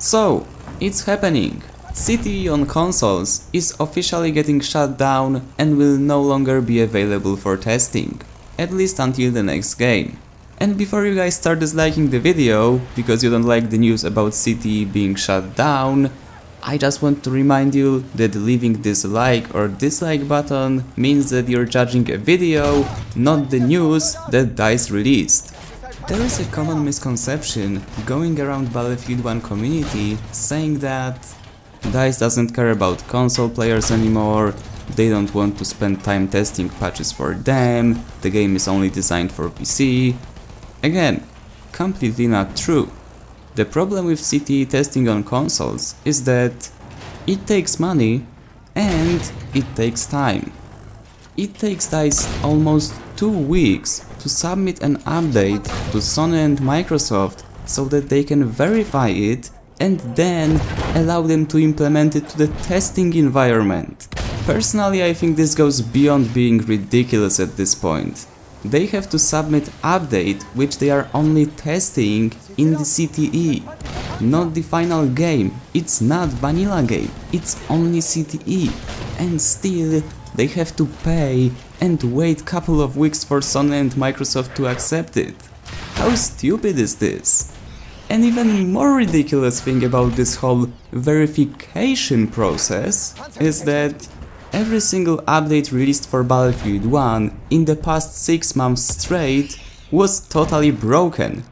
So, it's happening. CTE on consoles is officially getting shut down and will no longer be available for testing, at least until the next game. And before you guys start disliking the video, because you don't like the news about CTE being shut down, I just want to remind you that leaving this like or dislike button means that you're judging a video, not the news that DICE released. There is a common misconception going around Battlefield 1 community saying that DICE doesn't care about console players anymore, they don't want to spend time testing patches for them, the game is only designed for PC. Again, completely not true. The problem with CTE testing on consoles is that it takes money and it takes time. It takes DICE almost 2 weeks to submit an update to Sony and Microsoft so that they can verify it and then allow them to implement it to the testing environment. Personally, I think this goes beyond being ridiculous at this point. They have to submit update which they are only testing in the CTE, not the final game. It's not vanilla game, it's only CTE, and still they have to pay and wait couple of weeks for Sony and Microsoft to accept it. How stupid is this? An even more ridiculous thing about this whole verification process is that every single update released for Battlefield 1 in the past 6 months straight was totally broken.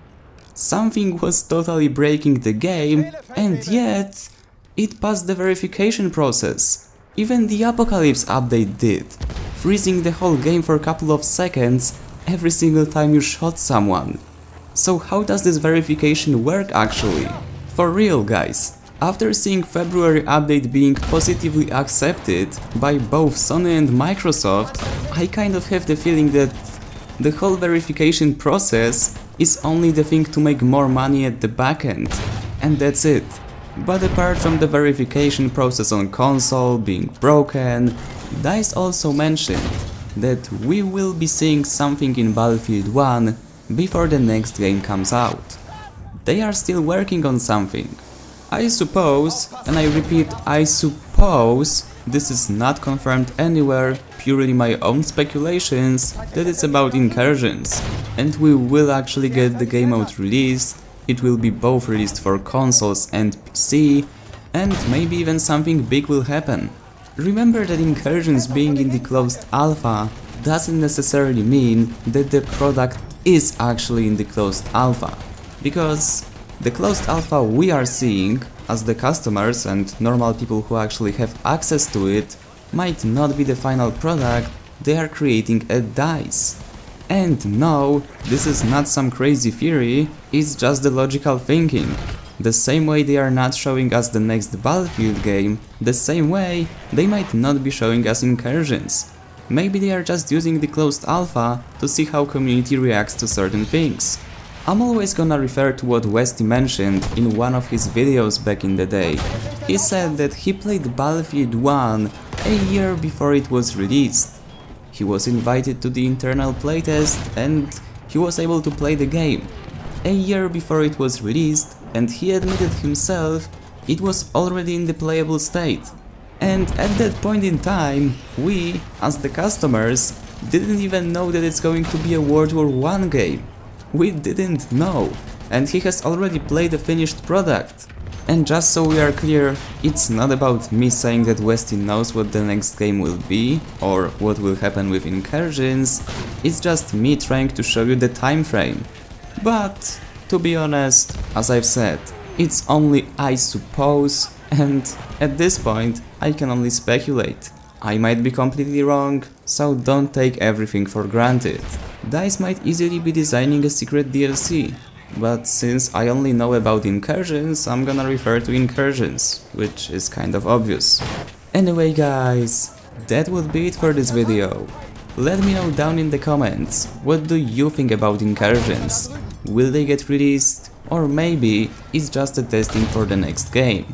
Something was totally breaking the game, and yet it passed the verification process. Even the Apocalypse update did, freezing the whole game for a couple of seconds every single time you shot someone. So how does this verification work actually? For real, guys. After seeing February update being positively accepted by both Sony and Microsoft, I kind of have the feeling that the whole verification process is only the thing to make more money at the backend, and that's it. But apart from the verification process on console being broken, DICE also mentioned that we will be seeing something in Battlefield 1 before the next game comes out. They are still working on something. I suppose, and I repeat, I suppose, this is not confirmed anywhere, purely my own speculations, that it's about Incursions, and we will actually get the game out released. It will be both released for consoles and PC, and maybe even something big will happen. Remember that Incursions being in the closed alpha doesn't necessarily mean that the product is actually in the closed alpha, because the closed alpha we are seeing, as the customers and normal people who actually have access to it, might not be the final product they are creating at DICE. And no, this is not some crazy theory, it's just the logical thinking. The same way they are not showing us the next Battlefield game, the same way they might not be showing us Incursions. Maybe they are just using the closed alpha to see how community reacts to certain things. I'm always gonna refer to what Westy mentioned in one of his videos back in the day. He said that he played Battlefield 1 a year before it was released. He was invited to the internal playtest and he was able to play the game a year before it was released, and he admitted himself it was already in the playable state. And at that point in time, we, as the customers, didn't even know that it's going to be a World War I game. We didn't know, and he has already played a finished product. And just so we are clear, it's not about me saying that Westy knows what the next game will be, or what will happen with Incursions, it's just me trying to show you the time frame. But, to be honest, as I've said, it's only I suppose, and at this point I can only speculate. I might be completely wrong, so don't take everything for granted. DICE might easily be designing a secret DLC. But since I only know about Incursions, I'm gonna refer to Incursions, which is kind of obvious. Anyway guys, that would be it for this video. Let me know down in the comments, what do you think about Incursions? Will they get released? Or maybe it's just a testing for the next game?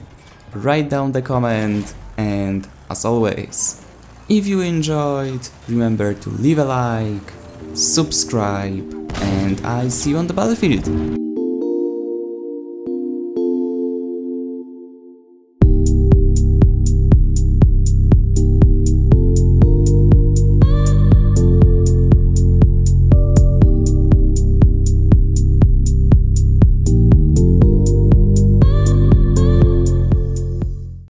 Write down the comment, and as always, if you enjoyed, remember to leave a like, subscribe, and I see you on the battlefield.